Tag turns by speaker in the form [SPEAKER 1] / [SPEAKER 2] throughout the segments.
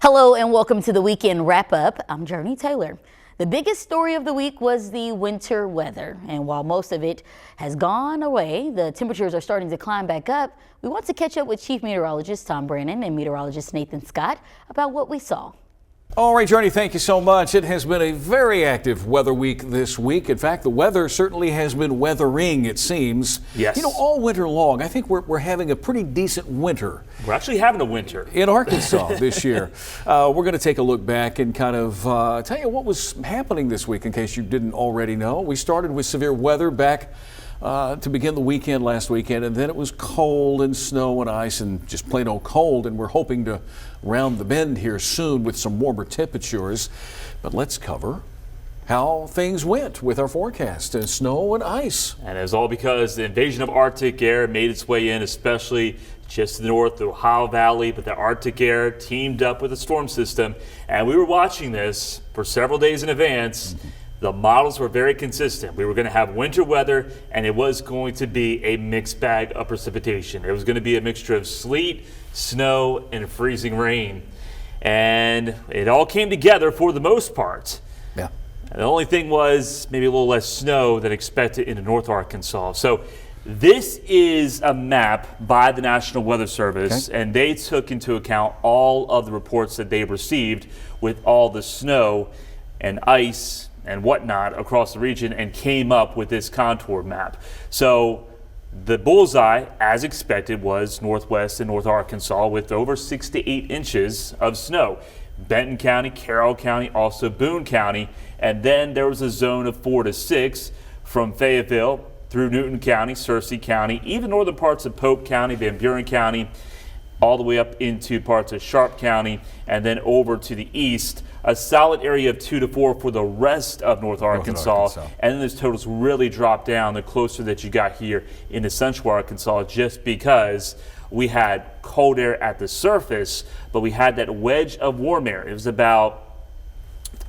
[SPEAKER 1] Hello and welcome to the weekend wrap up. I'm Jurnee Taylor. The biggest story of the week was the winter weather. And while most of it has gone away, the temperatures are starting to climb back up. We want to catch up with Chief Meteorologist Tom Brannon and Meteorologist Nathan Scott about what we saw.
[SPEAKER 2] All right, Jurnee, thank you so much. It has been a very active weather week this week. In fact, the weather certainly has been weathering, it seems.
[SPEAKER 3] Yes.
[SPEAKER 2] You know, all winter long, I think we're having a pretty decent winter.
[SPEAKER 3] We're actually having a winter
[SPEAKER 2] in Arkansas this year. We're going to take a look back and kind of tell you what was happening this week in case you didn't already know. We started with severe weather back to begin the weekend last weekend, and then it was cold and snow and ice and just plain old cold, and we're hoping to round the bend here soon with some warmer temperatures. But let's cover how things went with our forecast and snow and ice.
[SPEAKER 3] And it was all because the invasion of Arctic air made its way in, especially just to the north, the Ohio Valley, but the Arctic air teamed up with a storm system, and we were watching this for several days in advance. The models were very consistent. We were going to have winter weather, and it was going to be a mixed bag of precipitation. It was going to be a mixture of sleet, snow, and freezing rain. And it all came together for the most part.
[SPEAKER 2] Yeah.
[SPEAKER 3] And the only thing was maybe a little less snow than expected in North Arkansas. So this is a map by the National Weather Service, and they took into account all of the reports that they received with all the snow and ice and whatnot across the region and came up with this contour map. So the bullseye, as expected, was northwest and North Arkansas with over 6 to 8 inches of snow. Benton County, Carroll County, also Boone County, and then there was a zone of 4 to 6 from Fayetteville through Newton County, Searcy County, even northern parts of Pope County, Van Buren County, all the way up into parts of Sharp County, and then over to the east, a solid area of 2 to 4 for the rest of North Arkansas. And then those totals really drop down the closer that you got here into Central Arkansas, just because we had cold air at the surface, but we had that wedge of warm air. It was about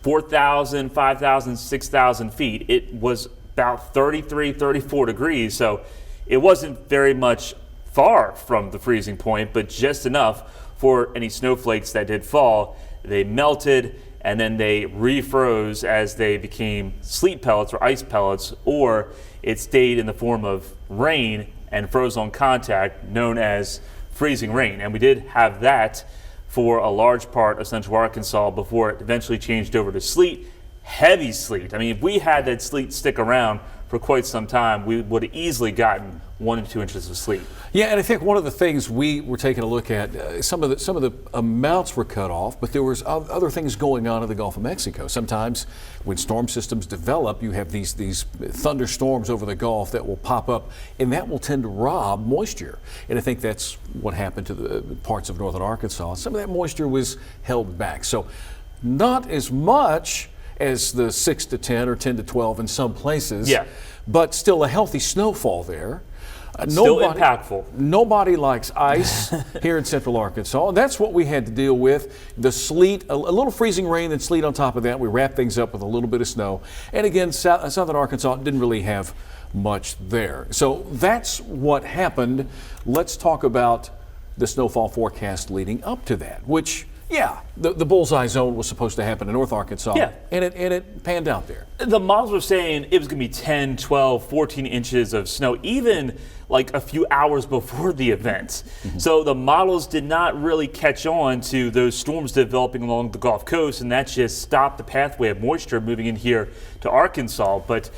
[SPEAKER 3] 4,000, 5,000, 6,000 feet. It was about 33, 34 degrees, so it wasn't very much far from the freezing point, but just enough for any snowflakes that did fall. They melted and then they refroze as they became sleet pellets or ice pellets, or it stayed in the form of rain and froze on contact, known as freezing rain. And we did have that for a large part of Central Arkansas before it eventually changed over to sleet, heavy sleet. I mean, if we had that sleet stick around for quite some time, we would have easily gotten 1 to 2 inches of sleet.
[SPEAKER 2] Yeah, and I think one of the things we were taking a look at, some of the amounts were cut off, but there was other things going on in the Gulf of Mexico. Sometimes when storm systems develop, you have these thunderstorms over the Gulf that will pop up, and that will tend to rob moisture. And I think that's what happened to the parts of northern Arkansas. Some of that moisture was held back. So not as much as the 6 to 10 or 10 to 12 in some places, but still a healthy snowfall there.
[SPEAKER 3] Still impactful.
[SPEAKER 2] Nobody likes ice here in Central Arkansas. And that's what we had to deal with. The sleet, a little freezing rain and sleet on top of that. We wrapped things up with a little bit of snow. And again, southern Arkansas didn't really have much there. So that's what happened. Let's talk about the snowfall forecast leading up to that, which, the bullseye zone was supposed to happen in North Arkansas, and it panned out there.
[SPEAKER 3] The models were saying it was going to be 10, 12, 14 inches of snow, even like a few hours before the event. So the models did not really catch on to those storms developing along the Gulf Coast, and that just stopped the pathway of moisture moving in here to Arkansas. But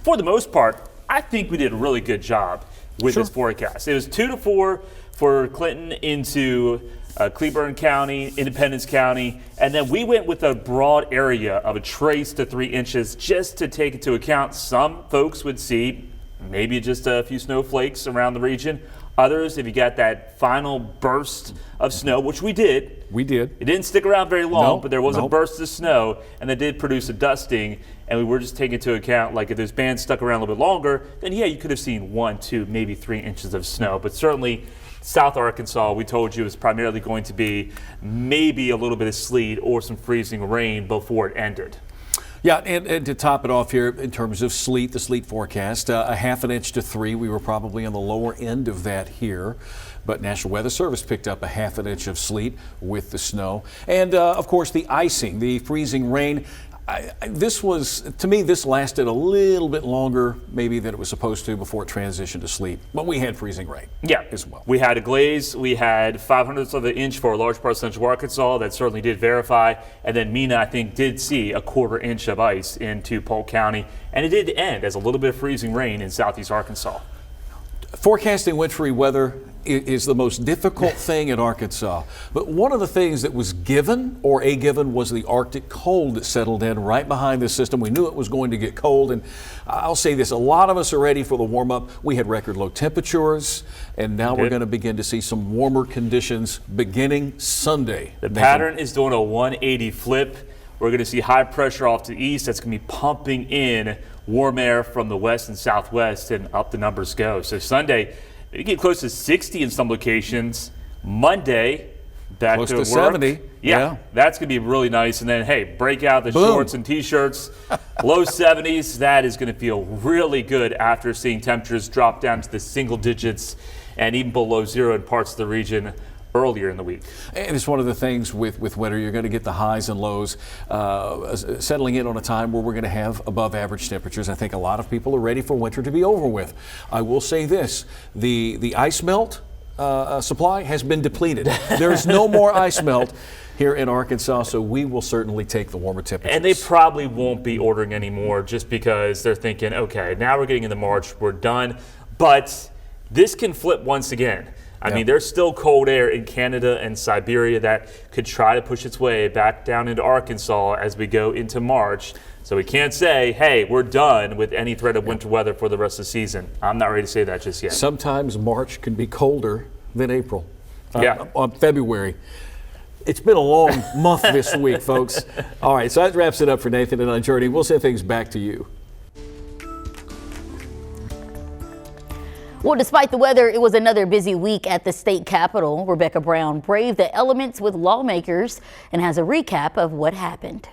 [SPEAKER 3] for the most part, I think we did a really good job with this forecast. It was 2 to 4 for Clinton into Cleburne County, Independence County, and then we went with a broad area of a trace to 3 inches just to take into account some folks would see maybe just a few snowflakes around the region. Others, if you got that final burst of snow, which we did.
[SPEAKER 2] We did.
[SPEAKER 3] It didn't stick around very long, but there was a burst of snow, and that did produce a dusting, and we were just taking into account, like if those bands stuck around a little bit longer, then you could have seen 1, 2, maybe 3 inches of snow. But certainly South Arkansas, we told you, is primarily going to be maybe a little bit of sleet or some freezing rain before it ended.
[SPEAKER 2] Yeah, and to top it off here, in terms of sleet, the sleet forecast, a half an inch to 3. We were probably on the lower end of that here. But National Weather Service picked up a half an inch of sleet with the snow. And, of course, the icing, the freezing rain. To me, this lasted a little bit longer maybe than it was supposed to before it transitioned to sleet. But we had freezing rain as well.
[SPEAKER 3] We had a glaze. We had 0.05 of an inch for a large part of central Arkansas. That certainly did verify. And then Mena, I think, did see a 1/4 inch of ice into Polk County. And it did end as a little bit of freezing rain in southeast Arkansas.
[SPEAKER 2] Forecasting wintry weather is the most difficult thing in Arkansas. But one of the things that was given was the Arctic cold that settled in right behind this system. We knew it was going to get cold, and I'll say this, a lot of us are ready for the warm up. We had record low temperatures, and now we're going to begin to see some warmer conditions beginning Sunday.
[SPEAKER 3] The pattern is doing a 180 flip. We're going to see high pressure off to the east that's going to be pumping in warm air from the west and southwest, and up the numbers go. So Sunday, you get close to 60 in some locations. Monday, back
[SPEAKER 2] close
[SPEAKER 3] to
[SPEAKER 2] to
[SPEAKER 3] work.
[SPEAKER 2] 70.
[SPEAKER 3] Yeah, that's going to be really nice. And then, hey, break out the shorts and T-shirts. Low 70s. That is going to feel really good after seeing temperatures drop down to the single digits and even below zero in parts of the region earlier in the week.
[SPEAKER 2] And it's one of the things with winter, you're going to get the highs and lows settling in on a time where we're going to have above average temperatures. I think a lot of people are ready for winter to be over with. I will say this, the ice melt supply has been depleted. There's no more ice melt here in Arkansas, so we will certainly take the warmer temperatures.
[SPEAKER 3] And they probably won't be ordering anymore just because they're thinking, okay, now we're getting into March, we're done. But this can flip once again. I mean, there's still cold air in Canada and Siberia that could try to push its way back down into Arkansas as we go into March. So we can't say, hey, we're done with any threat of winter weather for the rest of the season. I'm not ready to say that just yet.
[SPEAKER 2] Sometimes March can be colder than April. February. It's been a long month this week, folks. All right, so that wraps it up for Nathan and on Jurnee. We'll send things back to you.
[SPEAKER 1] Well, despite the weather, it was another busy week at the state capitol. Rebecca Brown braved the elements with lawmakers and has a recap of what happened.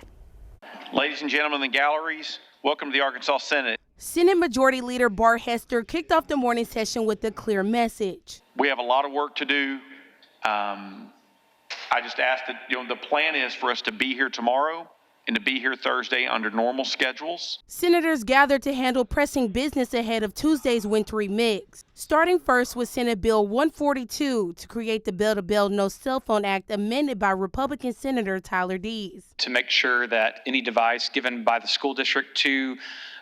[SPEAKER 4] Ladies and gentlemen in the galleries, welcome to the Arkansas Senate.
[SPEAKER 5] Senate Majority Leader Bart Hester kicked off the morning session with a clear message.
[SPEAKER 4] We have a lot of work to do. I just asked that, the plan is for us to be here tomorrow and to be here Thursday under normal schedules.
[SPEAKER 5] Senators gathered to handle pressing business ahead of Tuesday's wintry mix. Starting first with Senate Bill 142 to create the Bell-to-Bell No Cell Phone Act amended by Republican Senator Tyler Dees.
[SPEAKER 6] To make sure that any device given by the school district to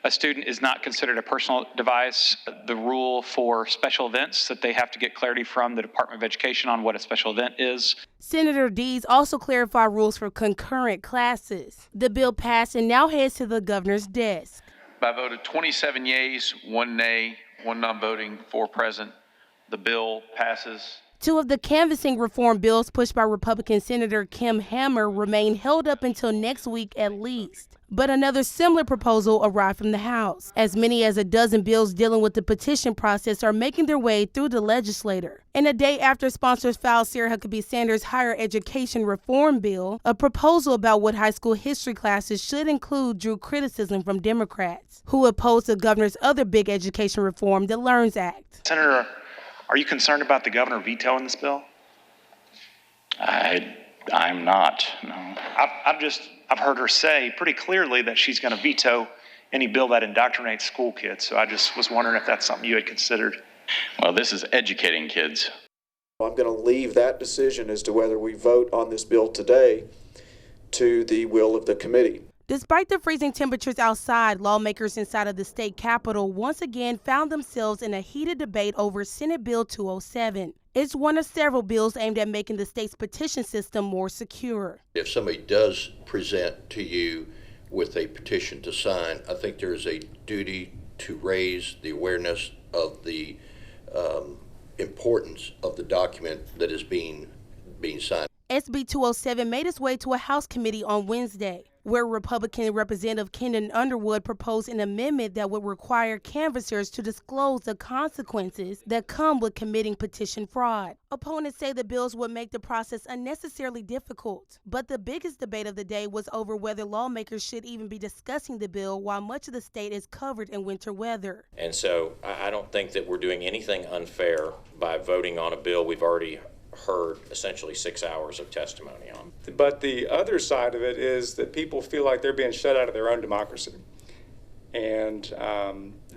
[SPEAKER 6] a student is not considered a personal device. The rule for special events that they have to get clarity from the Department of Education on what a special event is.
[SPEAKER 5] Senator Dees also clarified rules for concurrent classes. The bill passed and now heads to the governor's desk.
[SPEAKER 4] By a vote of 27 yeas, 1 nay, 1 non-voting, 4 present, the bill passes.
[SPEAKER 5] Two of the canvassing reform bills pushed by Republican Senator Kim Hammer remain held up until next week at least. But another similar proposal arrived from the House. As many as a dozen bills dealing with the petition process are making their way through the legislature. And a day after sponsors filed Sarah Huckabee Sanders' higher education reform bill, a proposal about what high school history classes should include drew criticism from Democrats, who opposed the governor's other big education reform, the LEARNS Act.
[SPEAKER 7] Senator, are you concerned about the governor vetoing this bill?
[SPEAKER 6] I'm not, no.
[SPEAKER 7] I've heard her say pretty clearly that she's going to veto any bill that indoctrinates school kids. So I just was wondering if that's something you had considered.
[SPEAKER 4] Well, this is educating kids.
[SPEAKER 8] I'm going to leave that decision as to whether we vote on this bill today to the will of the committee.
[SPEAKER 5] Despite the freezing temperatures outside, lawmakers inside of the state capitol once again found themselves in a heated debate over Senate Bill 207. It's one of several bills aimed at making the state's petition system more secure.
[SPEAKER 9] If somebody does present to you with a petition to sign, I think there is a duty to raise the awareness of the importance of the document that is being signed.
[SPEAKER 5] SB 207 made its way to a House committee on Wednesday. where Republican Representative Kendon Underwood proposed an amendment that would require canvassers to disclose the consequences that come with committing petition fraud. Opponents say the bills would make the process unnecessarily difficult. But the biggest debate of the day was over whether lawmakers should even be discussing the bill while much of the state is covered in winter weather.
[SPEAKER 10] And so I don't think that we're doing anything unfair by voting on a bill we've already heard essentially 6 hours of testimony on.
[SPEAKER 11] But the other side of it is that people feel like they're being shut out of their own democracy. And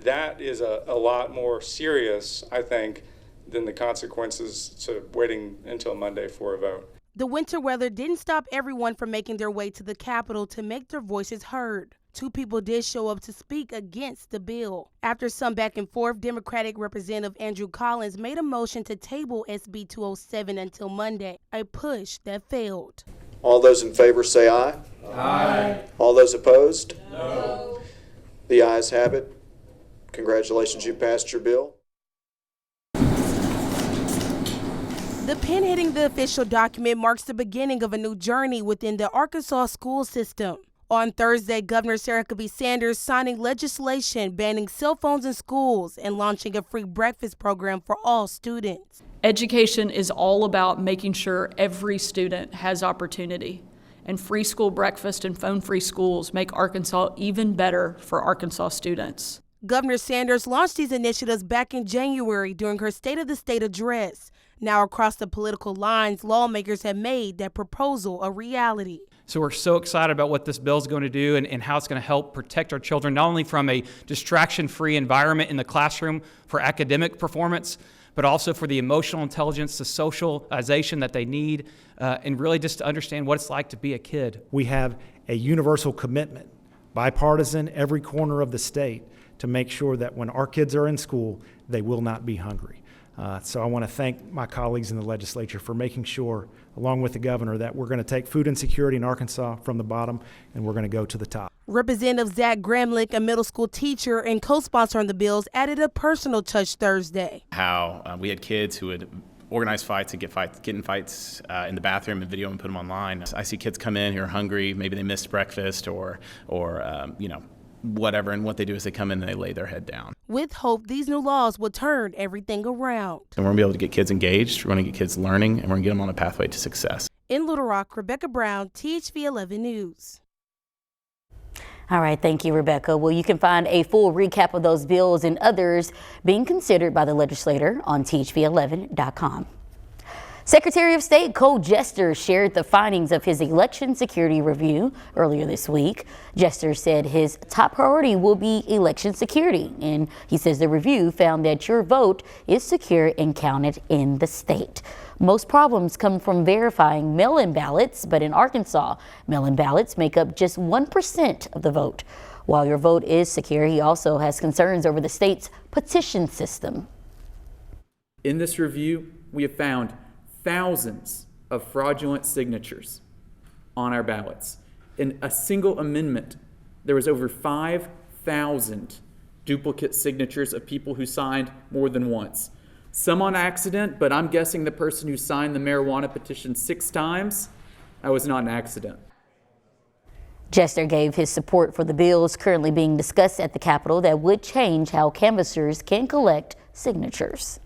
[SPEAKER 11] that is a lot more serious, I think, than the consequences to waiting until Monday for a vote.
[SPEAKER 5] The winter weather didn't stop everyone from making their way to the Capitol to make their voices heard. 2 people did show up to speak against the bill. After some back and forth, Democratic Representative Andrew Collins made a motion to table SB 207 until Monday, a push that failed.
[SPEAKER 8] All those in favor say aye. Aye. All those opposed? No. The ayes have it. Congratulations, you passed your bill.
[SPEAKER 5] The pen hitting the official document marks the beginning of a new journey within the Arkansas school system. On Thursday, Governor Sarah Huckabee Sanders signing legislation banning cell phones in schools and launching a free breakfast program for all students.
[SPEAKER 12] Education is all about making sure every student has opportunity, and free school breakfast and phone-free schools make Arkansas even better for Arkansas students.
[SPEAKER 5] Governor Sanders launched these initiatives back in January during her State of the State address. Now, across the political lines, lawmakers have made that proposal a reality.
[SPEAKER 13] So we're so excited about what this bill is going to do and how it's going to help protect our children, not only from a distraction-free environment in the classroom for academic performance, but also for the emotional intelligence, the socialization that they need, and really just to understand what it's like to be a kid.
[SPEAKER 14] We have a universal commitment, bipartisan, every corner of the state, to make sure that when our kids are in school, they will not be hungry. So I want to thank my colleagues in the legislature for making sure, along with the governor, that we're going to take food insecurity in Arkansas from the bottom and we're going to go to the top.
[SPEAKER 5] Representative Zach Gramlich, a middle school teacher and co-sponsor on the bills, added a personal touch Thursday.
[SPEAKER 15] How we had kids who would organize fights and get in fights in the bathroom and video and put them online. I see kids come in who are hungry, maybe they missed breakfast or whatever, and what they do is they come in and they lay their head down.
[SPEAKER 5] With hope, these new laws will turn everything around.
[SPEAKER 15] And we're going to be able to get kids engaged, we're going to get kids learning, and we're going to get them on a pathway to success.
[SPEAKER 5] In Little Rock, Rebecca Brown, THV11 News.
[SPEAKER 1] All right, thank you, Rebecca. Well, you can find a full recap of those bills and others being considered by the legislator on THV11.com. Secretary of State Cole Jester shared the findings of his election security review earlier this week. Jester said his top priority will be election security, and he says the review found that your vote is secure and counted in the state. Most problems come from verifying mail-in ballots, but in Arkansas, mail-in ballots make up just 1% of the vote. While your vote is secure, he also has concerns over the state's petition system.
[SPEAKER 16] In this review, we have found thousands of fraudulent signatures on our ballots. In a single amendment, there was over 5,000 duplicate signatures of people who signed more than once. Some on accident, but I'm guessing the person who signed the marijuana petition 6 times, that was not an accident.
[SPEAKER 1] Jester gave his support for the bills currently being discussed at the Capitol that would change how canvassers can collect signatures.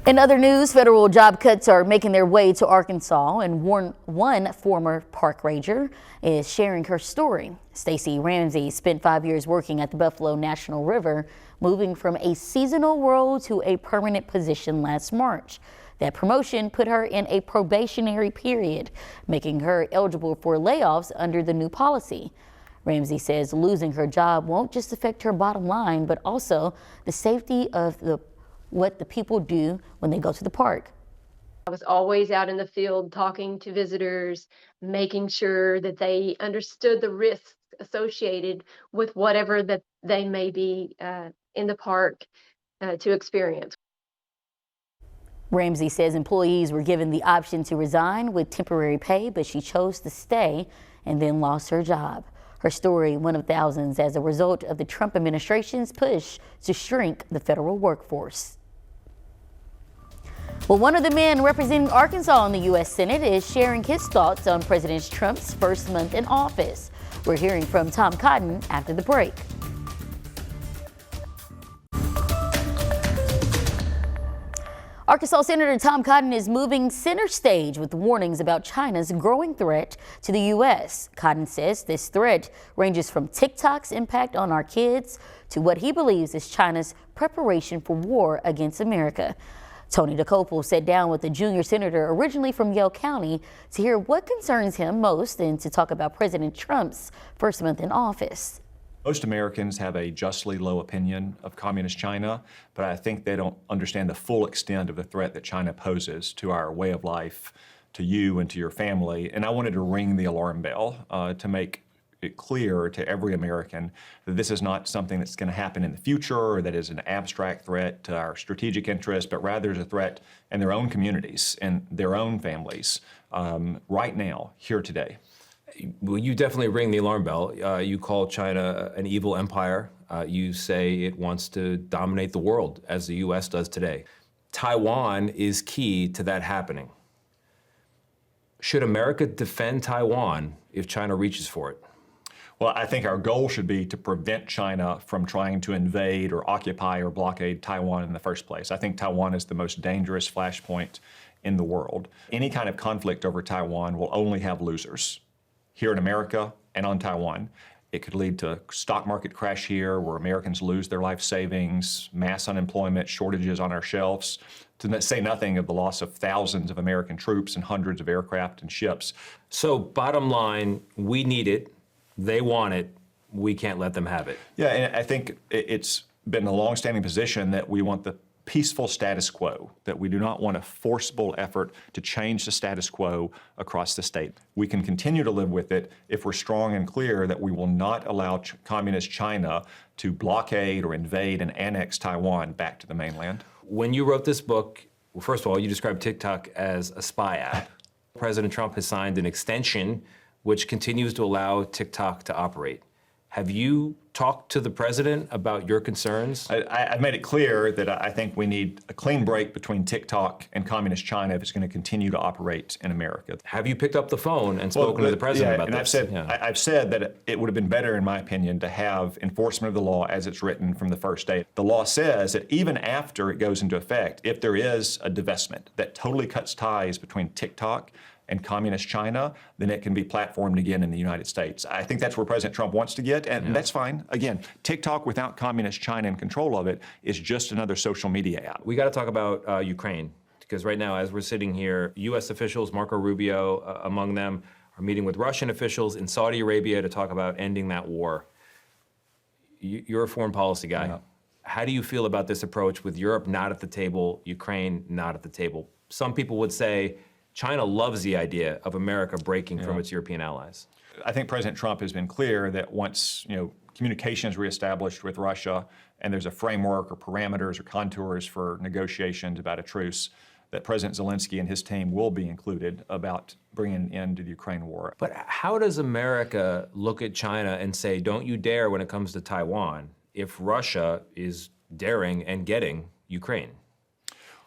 [SPEAKER 1] In other news, federal job cuts are making their way to Arkansas, and one former park ranger is sharing her story. Stacey Ramsey spent 5 years working at the Buffalo National River, moving from a seasonal role to a permanent position last March. That promotion put her in a probationary period, making her eligible for layoffs under the new policy. Ramsey says losing her job won't just affect her bottom line, but also the safety of what the people do when they go to the park.
[SPEAKER 17] I was always out in the field talking to visitors, making sure that they understood the risks associated with whatever that they may be in the park to experience.
[SPEAKER 1] Ramsey says employees were given the option to resign with temporary pay, but she chose to stay and then lost her job. Her story, one of thousands as a result of the Trump administration's push to shrink the federal workforce. Well, one of the men representing Arkansas in the U.S. Senate is sharing his thoughts on President Trump's first month in office. We're hearing from Tom Cotton after the break. Arkansas Senator Tom Cotton is moving center stage with warnings about China's growing threat to the U.S. Cotton says this threat ranges from TikTok's impact on our kids to what he believes is China's preparation for war against America. Tony DeCopel sat down with the junior senator originally from Yale County to hear what concerns him most and to talk about President Trump's first month in office.
[SPEAKER 18] Most Americans have a justly low opinion of communist China, but I think they don't understand the full extent of the threat that China poses to our way of life, to you and to your family. And I wanted to ring the alarm bell to make it clear to every American that this is not something that's going to happen in the future or that is an abstract threat to our strategic interests, but rather is a threat in their own communities and their own families right now, here today.
[SPEAKER 19] Well, you definitely ring the alarm bell. You call China an evil empire. You say it wants to dominate the world, as the U.S. does today. Taiwan is key to that happening. Should America defend Taiwan if China reaches for it?
[SPEAKER 18] Well, I think our goal should be to prevent China from trying to invade or occupy or blockade Taiwan in the first place. I think Taiwan is the most dangerous flashpoint in the world. Any kind of conflict over Taiwan will only have losers. Here in America and on Taiwan. It could lead to a stock market crash here where Americans lose their life savings, mass unemployment, shortages on our shelves, to say nothing of the loss of thousands of American troops and hundreds of aircraft and ships.
[SPEAKER 19] So bottom line, we need it, they want it, we can't let them have it.
[SPEAKER 18] Yeah, and I think it's been a longstanding position that we want the peaceful status quo, that we do not want a forcible effort to change the status quo across the state. We can continue to live with it if we're strong and clear that we will not allow communist China to blockade or invade and annex Taiwan back to the mainland.
[SPEAKER 19] When you wrote this book, well, first of all, you described TikTok as a spy app. President Trump has signed an extension which continues to allow TikTok to operate. Have you talked to the president about your concerns?
[SPEAKER 18] I've made it clear that I think we need a clean break between TikTok and communist China if it's going to continue to operate in America.
[SPEAKER 19] Have you picked up the phone and spoken to the president about this?
[SPEAKER 18] I've said that it would have been better, in my opinion, to have enforcement of the law as it's written from the first day. The law says that even after it goes into effect, if there is a divestment that totally cuts ties between TikTok and communist China, then it can be platformed again in the United States. I think that's where President Trump wants to get, and that's fine. Again, TikTok without communist China in control of it is just another social media app.
[SPEAKER 19] We got to talk about Ukraine, because right now, as we're sitting here, U.S. officials, Marco Rubio among them, are meeting with Russian officials in Saudi Arabia to talk about ending that war. You're a foreign policy guy.
[SPEAKER 18] Yeah.
[SPEAKER 19] How do you feel about this approach with Europe not at the table, Ukraine not at the table? Some people would say China loves the idea of America breaking from its European allies.
[SPEAKER 18] I think President Trump has been clear that once communication is reestablished with Russia and there's a framework or parameters or contours for negotiations about a truce, that President Zelensky and his team will be included about bringing an end to the Ukraine war.
[SPEAKER 19] But how does America look at China and say, don't you dare when it comes to Taiwan, if Russia is daring and getting Ukraine?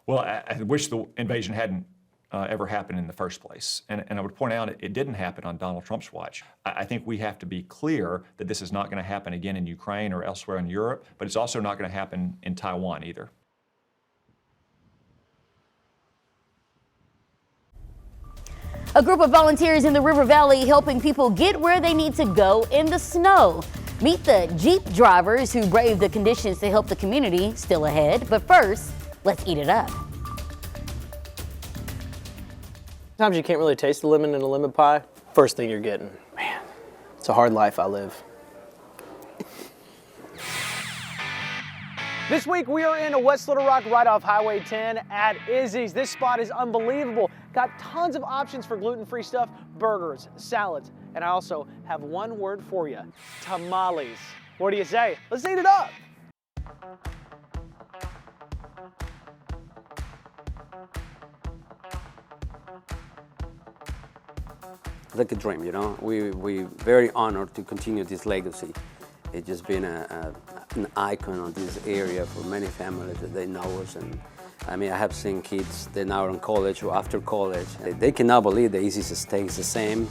[SPEAKER 18] Well, I wish the invasion hadn't ever happened in the first place. And I would point out it didn't happen on Donald Trump's watch. I think we have to be clear that this is not going to happen again in Ukraine or elsewhere in Europe, but it's also not going to happen in Taiwan either.
[SPEAKER 1] A group of volunteers in the River Valley helping people get where they need to go in the snow. Meet the Jeep drivers who brave the conditions to help the community, still ahead. But first, let's eat it up.
[SPEAKER 20] Sometimes you can't really taste the lemon in a lemon pie. First thing you're getting, man, it's a hard life I live. This week we are in West Little Rock right off Highway 10 at Izzy's. This spot is unbelievable. Got tons of options for gluten-free stuff, burgers, salads, and I also have one word for you, tamales. What do you say? Let's eat it up.
[SPEAKER 21] Like a dream, you know. We're very honored to continue this legacy. It's just been an icon of this area for many families that they know us, and I mean, I have seen kids, they're now in college or after college. They cannot believe the Izzy stays the same.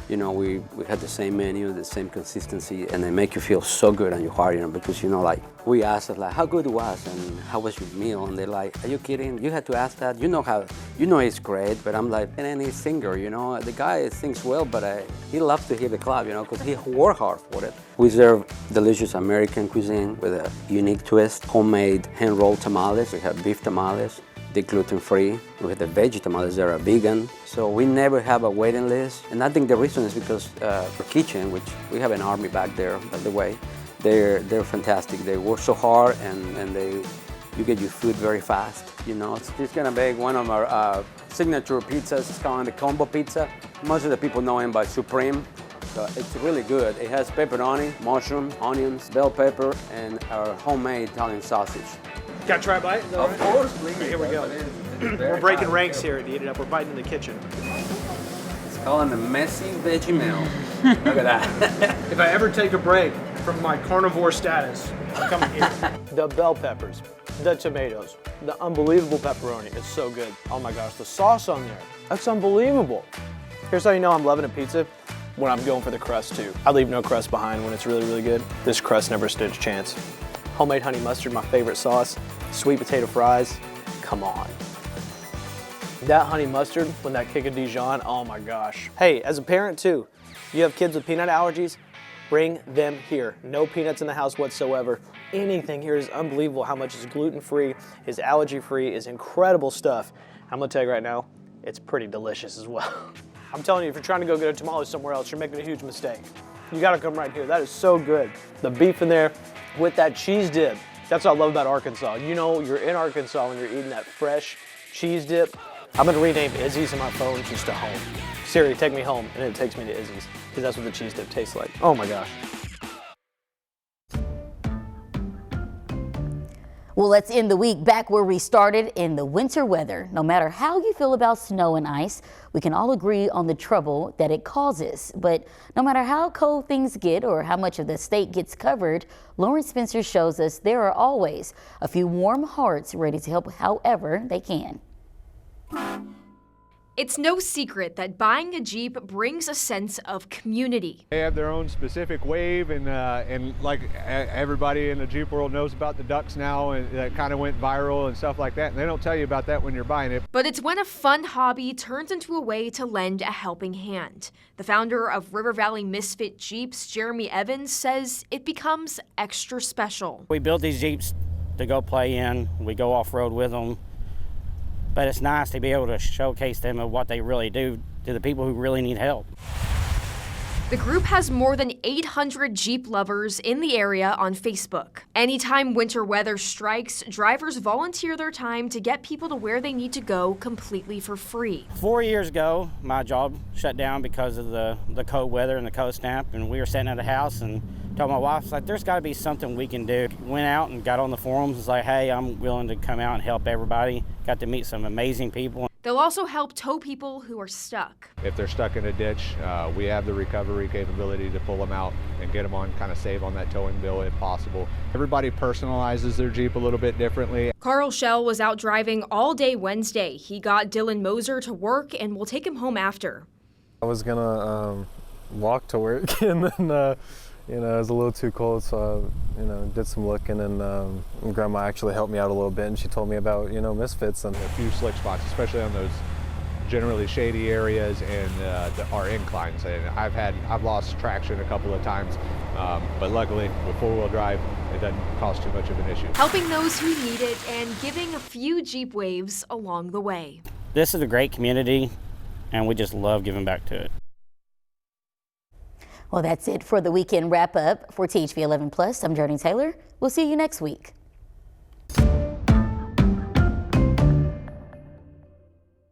[SPEAKER 21] You know, we had the same menu, the same consistency, and they make you feel so good on your heart, you know, because, you know, like, we asked, like, how good it was and how was your meal? And they're like, are you kidding? You had to ask that? You know it's great, but I'm like, and then he's singer, you know, the guy sings well, but he loves to hear the club, you know, because he worked hard for it. We serve delicious American cuisine with a unique twist, homemade hand-rolled tamales. We have beef tamales. They're gluten-free. We have the veggie tamales that are vegan. So we never have a waiting list. And I think the reason is because our kitchen, which we have an army back there, by the way, they're fantastic. They work so hard and you get your food very fast. You know, it's just gonna make one of our signature pizzas. It's called the combo pizza. Most of the people know him by Supreme. So it's really good. It has pepperoni, mushroom, onions, bell pepper, and our homemade Italian sausage.
[SPEAKER 20] Can I try a bite? Is that all right?
[SPEAKER 21] Of course, please.
[SPEAKER 20] Here we go. We're breaking ranks here at Eat It Up. We're biting in the kitchen.
[SPEAKER 21] It's called the messy veggie meal. Look at that.
[SPEAKER 20] If I ever take a break from my carnivore status, I'm coming here. The bell peppers, the tomatoes, the unbelievable pepperoni. It's so good. Oh my gosh, the sauce on there. That's unbelievable. Here's how you know I'm loving a pizza. When I'm going for the crust too. I leave no crust behind when it's really, really good. This crust never stood a chance. Homemade honey mustard, my favorite sauce. Sweet potato fries, come on. That honey mustard with that kick of Dijon, oh my gosh. Hey, as a parent too, you have kids with peanut allergies, bring them here. No peanuts in the house whatsoever. Anything here is unbelievable how much is gluten-free, is allergy-free, is incredible stuff. I'm gonna tell you right now, it's pretty delicious as well. I'm telling you, if you're trying to go get a tamale somewhere else, you're making a huge mistake. You gotta come right here. That is so good. The beef in there with that cheese dip. That's what I love about Arkansas. You know, you're in Arkansas when you're eating that fresh cheese dip. I'm gonna rename Izzy's in my phone just to home. Siri, take me home, and it takes me to Izzy's, because that's what the cheese dip tastes like. Oh my gosh.
[SPEAKER 1] Well, let's end the week back where we started, in the winter weather. No matter how you feel about snow and ice, we can all agree on the trouble that it causes. But no matter how cold things get or how much of the state gets covered, Lauren Spencer shows us there are always a few warm hearts ready to help however they can.
[SPEAKER 3] It's no secret that buying a Jeep brings a sense of community.
[SPEAKER 22] They have their own specific wave, and like everybody in the Jeep world knows about the ducks now, and that kind of went viral and stuff like that, and they don't tell you about that when you're buying it.
[SPEAKER 3] But it's when a fun hobby turns into a way to lend a helping hand. The founder of River Valley Misfit Jeeps, Jeremy Evans, says it becomes extra special.
[SPEAKER 23] We build these Jeeps to go play in, we go off-road with them. But it's nice to be able to showcase them of what they really do to the people who really need help.
[SPEAKER 3] The group has more than 800 Jeep lovers in the area on Facebook. Anytime winter weather strikes, drivers volunteer their time to get people to where they need to go completely for free.
[SPEAKER 23] 4 years ago, my job shut down because of the cold weather and the cold snap, and we were sitting at the house and told my wife, like, there's got to be something we can do. Went out and got on the forums, was like, hey, I'm willing to come out and help everybody. Got to meet some amazing people.
[SPEAKER 3] They'll also help tow people who are stuck.
[SPEAKER 22] If they're stuck in a ditch, we have the recovery capability to pull them out and get them on, kind of save on that towing bill if possible. Everybody personalizes their Jeep a little bit differently.
[SPEAKER 3] Carl Schell was out driving all day Wednesday. He got Dylan Moser to work and will take him home after.
[SPEAKER 24] I was gonna walk to work, and then it was a little too cold, so I did some looking, and Grandma actually helped me out a little bit, and she told me about Misfits and
[SPEAKER 22] a few slick spots, especially on those generally shady areas and our inclines. And I've lost traction a couple of times, but luckily with four-wheel drive, it doesn't cause too much of an issue.
[SPEAKER 3] Helping those who need it and giving a few Jeep waves along the way.
[SPEAKER 23] This is a great community, and we just love giving back to it.
[SPEAKER 1] Well, that's it for the weekend wrap up. For THV11 Plus, I'm Jurnee Taylor. We'll see you next week.